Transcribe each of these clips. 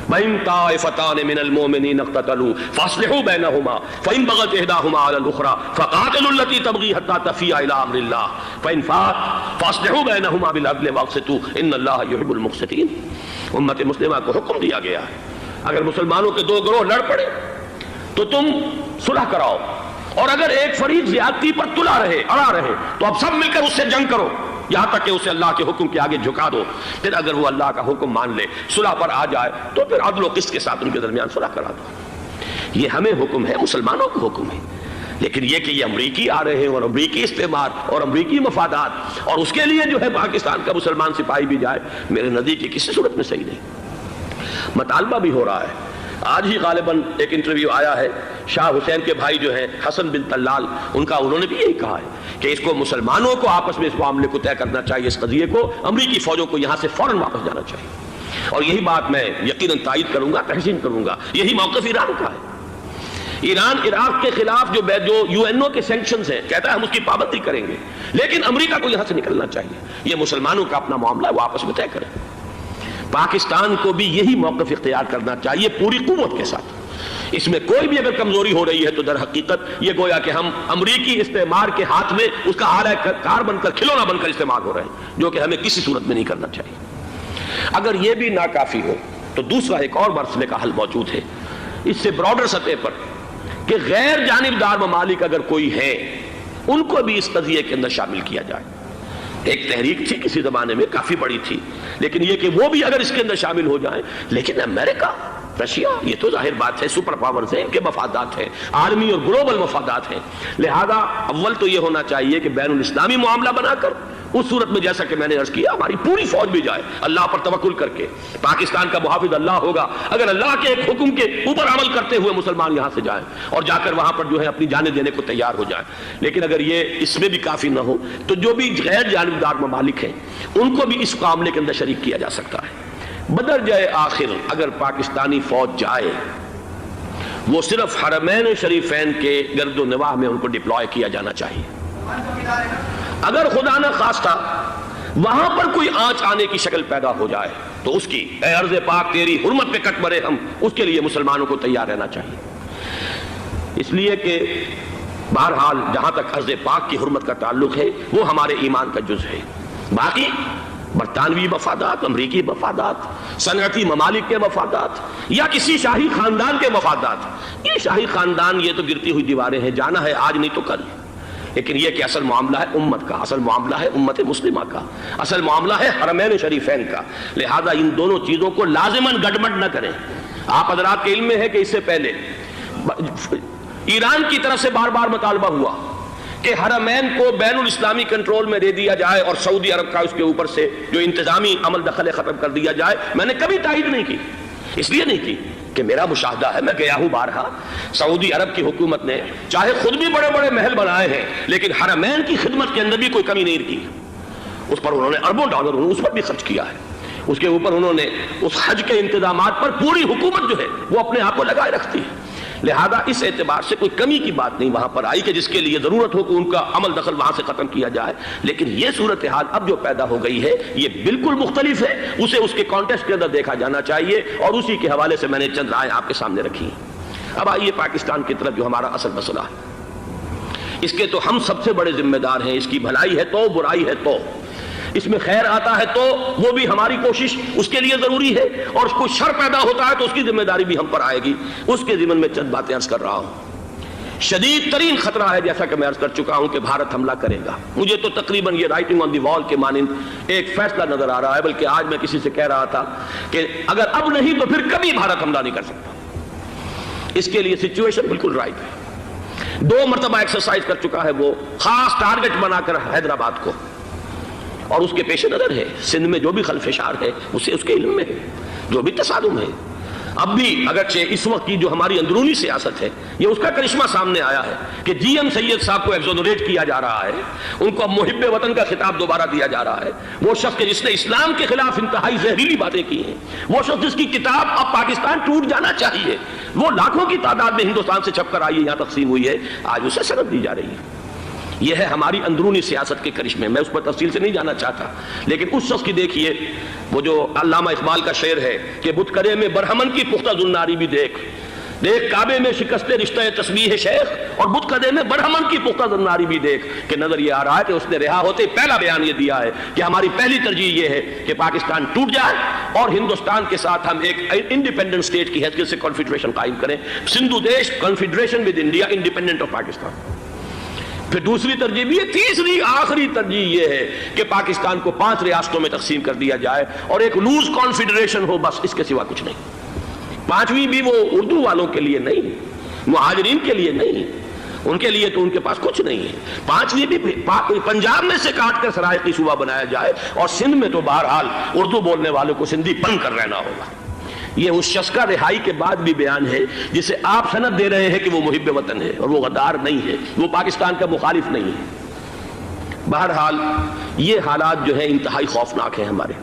وَإِن طَائِفَتَانِ مِنَ الْمُؤْمِنِينَ اقْتَتَلُوا فَأَصْلِحُوا بَيْنَهُمَا فَإِن بَغَتْ إِحْدَاهُمَا عَلَى الْأُخْرَى فَقَاتِلُوا الَّتِي تَبْغِي حَتَّى تَفِيءَ إِلَى أَمْرِ اللَّهِ فَإِن فَاءَتْ فَأَصْلِحُوا بَيْنَهُمَا بِالْعَدْلِ وَأَقْسِطُوا إِنَّ اللَّهَ يُحِبُّ الْمُقْسِطِينَ۔ امت مسلمہ کو حکم دیا گیا ہے اگر مسلمانوں کے دو گروہ لڑ پڑے تو تم صلح کراؤ، اور اگر ایک فریق زیادتی پر تلا رہے اڑا رہے تو اب سب مل کر اس سے جنگ کرو یہاں تک کہ اسے اللہ کے حکم کے آگے جھکا دو۔ پھر اگر وہ اللہ کا حکم مان لے صلح پر آ جائے تو پھر عدل و قسط کے ساتھ ان کے درمیان صلح کرا دو۔ یہ ہمیں حکم ہے، مسلمانوں کو حکم ہے۔ لیکن یہ کہ یہ امریکی آ رہے ہیں اور امریکی استعمار اور امریکی مفادات اور اس کے لیے جو ہے پاکستان کا مسلمان سپاہی بھی جائے، میرے نزدیک کی کسی صورت میں صحیح نہیں۔ مطالبہ بھی ہو رہا ہے، آج ہی غالباً ایک انٹرویو آیا ہے شاہ حسین کے بھائی جو ہیں حسن بن طلال، انہوں نے بھی یہی کہا ہے کہ اس کو مسلمانوں کو آپس میں اس معاملے کو طے کرنا چاہیے، اس قضیے کو امریکی فوجوں کو یہاں سے فوراً واپس جانا چاہیے، اور یہی بات میں یقیناً تائید کروں گا، تحسین کروں گا۔ یہی موقف ایران کا ہے۔ ایران عراق کے خلاف جو UN کے سینکشنز ہیں کہتا ہے ہم اس کی پابندی کریں گے، لیکن امریکہ کو یہاں سے نکلنا چاہیے۔ یہ مسلمانوں کا اپنا معاملہ ہے، وہ آپس میں طے کریں۔ پاکستان کو بھی یہی موقف اختیار کرنا چاہیے پوری قوت کے ساتھ۔ اس میں کوئی بھی اگر کمزوری ہو رہی ہے تو در حقیقت یہ گویا کہ ہم امریکی استعمار کے ہاتھ میں اس کا آلہ کار بن کر، کھلونا بن کر استعمال ہو رہے ہیں، جو کہ ہمیں کسی صورت میں نہیں کرنا چاہیے۔ اگر یہ بھی ناکافی ہو تو دوسرا ایک اور مسئلے کا حل موجود ہے اس سے براڈر سطح پر، کہ غیر جانبدار ممالک اگر کوئی ہے ان کو بھی اس قضیے کے اندر شامل کیا جائے۔ ایک تحریک تھی کسی زمانے میں، کافی بڑی تھی، لیکن یہ کہ وہ بھی اگر اس کے اندر شامل ہو جائیں، لیکن امریکہ، رشیا، یہ تو ظاہر بات ہے سپر پاورز ہیں، ان کے مفادات ہیں، عالمی اور گلوبل مفادات ہیں، لہذا اول تو یہ ہونا چاہیے کہ بین الاسلامی معاملہ بنا کر اس صورت میں جیسا کہ میں نے عرض کیا ہماری پوری فوج بھی جائے اللہ پر توکل کر کے۔ پاکستان کا محافظ اللہ ہوگا اگر اللہ کے ایک حکم کے اوپر عمل کرتے ہوئے مسلمان یہاں سے جائیں اور جا کر وہاں پر جو ہے اپنی جانیں دینے کو تیار ہو جائیں۔ لیکن اگر یہ اس میں بھی کافی نہ ہو تو جو بھی غیر جانبدار ممالک ہیں ان کو بھی اس معاملے کے اندر شریک کیا جا سکتا ہے۔ بدرجۂ آخر اگر پاکستانی فوج جائے وہ صرف حرمین شریفین کے گرد و نواح میں ان کو ڈپلوائے کیا جانا چاہیے۔ اگر خدا نہ خواستہ وہاں پر کوئی آنچ آنے کی شکل پیدا ہو جائے تو اس کی اے ارض پاک تیری حرمت پہ کٹ مرے ہم، اس کے لیے مسلمانوں کو تیار رہنا چاہیے۔ اس لیے کہ بہرحال جہاں تک ارض پاک کی حرمت کا تعلق ہے وہ ہمارے ایمان کا جز ہے۔ باقی برطانوی مفادات، امریکی مفادات، صنعتی ممالک کے مفادات یا کسی شاہی خاندان کے مفادات، یہ شاہی خاندان یہ تو گرتی ہوئی دیواریں ہیں، جانا ہے آج نہیں تو کل، لیکن یہ کہ اصل معاملہ ہے امت کا، اصل معاملہ ہے امت مسلمہ کا، اصل معاملہ ہے حرمین شریفین کا، لہذا ان دونوں چیزوں کو لازماً گڈمڈ نہ کریں۔ آپ حضرات کے علم میں ہے کہ اس سے پہلے ایران کی طرف سے بار بار مطالبہ ہوا کہ حرمین کو بین الاسلامی کنٹرول میں دے دیا جائے اور سعودی عرب کا اس کے اوپر سے جو انتظامی عمل دخل ختم کر دیا جائے۔ میں نے کبھی تائید نہیں کی، اس لیے نہیں کی کہ میرا مشاہدہ ہے، میں گیا ہوں بارہا، سعودی عرب کی حکومت نے چاہے خود بھی بڑے بڑے محل بنائے ہیں لیکن حرمین کی خدمت کے اندر بھی کوئی کمی نہیں کی، اس پر انہوں نے اربوں ڈالر اس پر بھی خرچ کیا ہے، اس کے اوپر انہوں نے اس حج کے انتظامات پر پوری حکومت جو ہے وہ اپنے آپ کو لگائے رکھتی ہے۔ لہذا اس اعتبار سے کوئی کمی کی بات نہیں وہاں پر آئی کہ جس کے لیے ضرورت ہو کہ ان کا عمل دخل وہاں سے ختم کیا جائے، لیکن یہ صورتحال اب جو پیدا ہو گئی ہے یہ بالکل مختلف ہے، اسے اس کے کانٹیکسٹ کے اندر دیکھا جانا چاہیے اور اسی کے حوالے سے میں نے چند رائے آپ کے سامنے رکھی ہیں۔ اب آئیے پاکستان کی طرف جو ہمارا اصل مسئلہ ہے، اس کے تو ہم سب سے بڑے ذمہ دار ہیں، اس کی بھلائی ہے تو، برائی ہے تو، اس میں خیر آتا ہے تو وہ بھی ہماری کوشش اس کے لیے ضروری ہے، اور کوئی شر پیدا ہوتا ہے تو اس کی ذمہ داری بھی ہم پر آئے گی۔ اس کے ضمن میں چند باتیں عرض کر رہا ہوں۔ شدید ترین خطرہ ہے جیسا کہ میں عرض کر چکا ہوں کہ بھارت حملہ کرے گا۔ مجھے تو تقریباً یہ رائٹنگ آن دی وال کے مانند ایک فیصلہ نظر آ رہا ہے، بلکہ آج میں کسی سے کہہ رہا تھا کہ اگر اب نہیں تو پھر کبھی بھارت حملہ نہیں کر سکتا۔ اس کے لیے سچویشن بالکل رائٹ ہے۔ 2 مرتبہ ایکسرسائز کر چکا ہے وہ، خاص ٹارگٹ بنا کر حیدرآباد کو، اور اس کے پیش نظر ہے سندھ میں جو بھی خلفشار ہے اسے اس کے علم میں ہے، جو بھی تصادم ہے۔ اب بھی اگرچہ اس وقت کی جو ہماری اندرونی سیاست ہے یہ اس کا کرشمہ سامنے آیا ہے کہ جی ایم سید صاحب کو ایگزونریٹ کیا جا رہا ہے، ان کو محب وطن کا خطاب دوبارہ دیا جا رہا ہے۔ وہ شخص جس نے اسلام کے خلاف انتہائی زہریلی باتیں کی ہیں، وہ شخص جس کی کتاب اب پاکستان ٹوٹ جانا چاہیے، وہ لاکھوں کی تعداد میں ہندوستان سے چھپ کر آئی ہے، یہاں تقسیم ہوئی ہے، آج اسے سند دی جا رہی ہے۔ یہ ہے ہماری اندرونی سیاست کے کرشمے. میں اس پر تفصیل سے نہیں جانا چاہتا، لیکن اس شخص کی دیکھیے وہ جو علامہ اقبال کا شعر ہے کہ بتکدے میں برہمن کی پختہ زناری بھی دیکھ کعبے میں شکست رشتہ تسبیح شیخ، اور بتکدے میں برہمن کی پختہ زناری بھی دیکھ. کہ نظر یہ آ رہا ہے کہ اس نے رہا ہوتے پہلا بیان یہ دیا ہے کہ ہماری پہلی ترجیح یہ ہے کہ پاکستان ٹوٹ جائے اور ہندوستان کے ساتھ ہم ایک انڈیپینڈنٹ اسٹیٹ کی حیثیت سے کنفیڈریشن قائم کریں. سندھو دیش confederation with India independent of Pakistan. پھر دوسری ترجیح بھی ہے. تیسری آخری ترجیح یہ ہے کہ پاکستان کو 5 ریاستوں میں تقسیم کر دیا جائے اور ایک لوز کانفیڈریشن ہو، بس اس کے سوا کچھ نہیں. 5ویں بھی وہ اردو والوں کے لیے نہیں، مہاجرین کے لیے نہیں، ان کے لیے تو ان کے پاس کچھ نہیں ہے. 5ویں بھی پنجاب میں سے کاٹ کر سرائیکی صوبہ بنایا جائے اور سندھ میں تو بہرحال اردو بولنے والوں کو سندھی بن کر رہنا ہوگا. یہ اس شخص کا رہائی کے بعد بھی بیان ہے جسے آپ سند دے رہے ہیں کہ وہ محب وطن ہے، اور وہ غدار نہیں ہے، وہ پاکستان کا مخالف نہیں ہے. بہرحال یہ حالات جو ہیں انتہائی خوفناک ہیں ہمارے.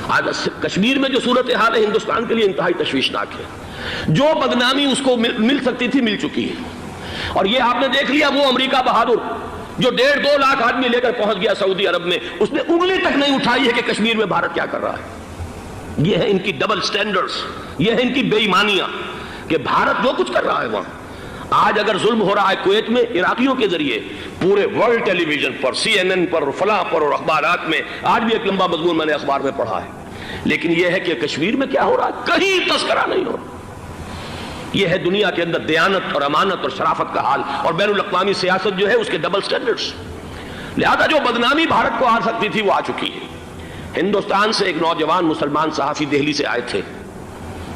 آج کشمیر میں جو صورتحال ہے ہندوستان کے لیے انتہائی تشویشناک ہے. جو بدنامی اس کو مل سکتی تھی مل چکی ہے. اور یہ آپ نے دیکھ لیا وہ امریکہ بہادر جو 1.5-2 لاکھ آدمی لے کر پہنچ گیا سعودی عرب میں، اس نے انگلی تک نہیں اٹھائی ہے کہ کشمیر میں بھارت کیا کر رہا ہے. یہ ہے ان کی ڈبل سٹینڈرڈز، یہ ہے ان کی بے ایمانیاں کہ بھارت جو کچھ کر رہا ہے وہاں. آج اگر ظلم ہو رہا ہے کویت میں عراقیوں کے ذریعے، پورے ورلڈ ٹیلی ویژن پر، CNN پر، فلاں پر اور اخبارات میں، آج بھی ایک لمبا مضمون میں نے اخبار میں پڑھا ہے. لیکن یہ ہے کہ کشمیر میں کیا ہو رہا ہے کہیں تذکرہ نہیں ہو رہا. یہ ہے دنیا کے اندر دیانت اور امانت اور شرافت کا حال، اور بین الاقوامی سیاست جو ہے اس کے ڈبل سٹینڈرڈز. لہذا جو بدنامی بھارت کو آ سکتی تھی وہ آ چکی ہے. ہندوستان سے ایک نوجوان مسلمان صحافی دہلی سے آئے تھے.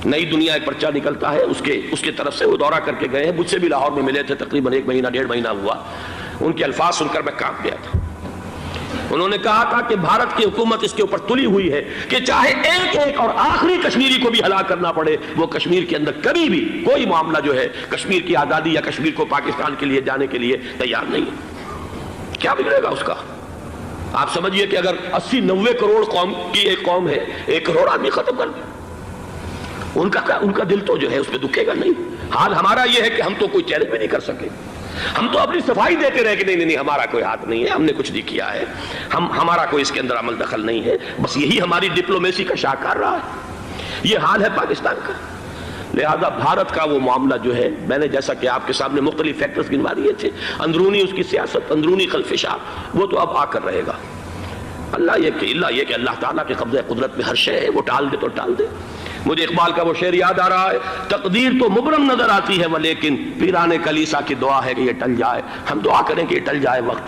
نئی دنیا ایک پرچہ نکلتا ہے اس کے طرف سے وہ دورہ کر کے گئے ہیں. مجھ سے بھی لاہور میں ملے تھے، تقریباً 1 مہینہ 1.5 مہینہ ہوا. ان کے الفاظ سن کر میں کانپ گیا تھا. انہوں نے کہا تھا کہ بھارت کی حکومت اس کے اوپر تلی ہوئی ہے کہ چاہے ایک اور آخری کشمیری کو بھی ہلاک کرنا پڑے، وہ کشمیر کے اندر کبھی بھی کوئی معاملہ جو ہے کشمیر کی آزادی یا کشمیر کو پاکستان کے لیے جانے کے لیے تیار نہیں ہے. کیا بگڑے گا اس کا؟ آپ سمجھئے کہ اگر 80-90 کروڑ قوم کی ایک قوم ہے، 1 کروڑ آدمی ختم کر دیں، ان کا دل تو جو ہے اس پہ دکھے گا نہیں. حال ہمارا یہ ہے کہ ہم تو کوئی چیلنج بھی نہیں کر سکے. ہم تو اپنی صفائی دیتے رہے کہ نہیں ہمارا کوئی ہاتھ نہیں ہے، ہم نے کچھ نہیں کیا ہے، ہمارا کوئی اس کے اندر عمل دخل نہیں ہے. بس یہی ہماری ڈپلومیسی کا شاہکار رہا ہے. یہ حال ہے پاکستان کا. لہذا بھارت کا وہ معاملہ جو ہے، میں نے جیسا کہ آپ کے سامنے مختلف فیکٹرز گنوا دیے تھے، اندرونی اس کی سیاست، اندرونی خلفشاں، وہ تو اب آ کر رہے گا. اللہ یہ کہ اللہ تعالیٰ کے قبضہ قدرت میں ہر شے ہے، وہ ٹال دے تو ٹال دے. مجھے اقبال کا وہ شعر یاد آ رہا ہے، تقدیر تو مبرم نظر آتی ہے ولیکن پیران کلیسا کی دعا ہے کہ یہ ٹل جائے. ہم دعا کریں کہ یہ ٹل جائے وقت.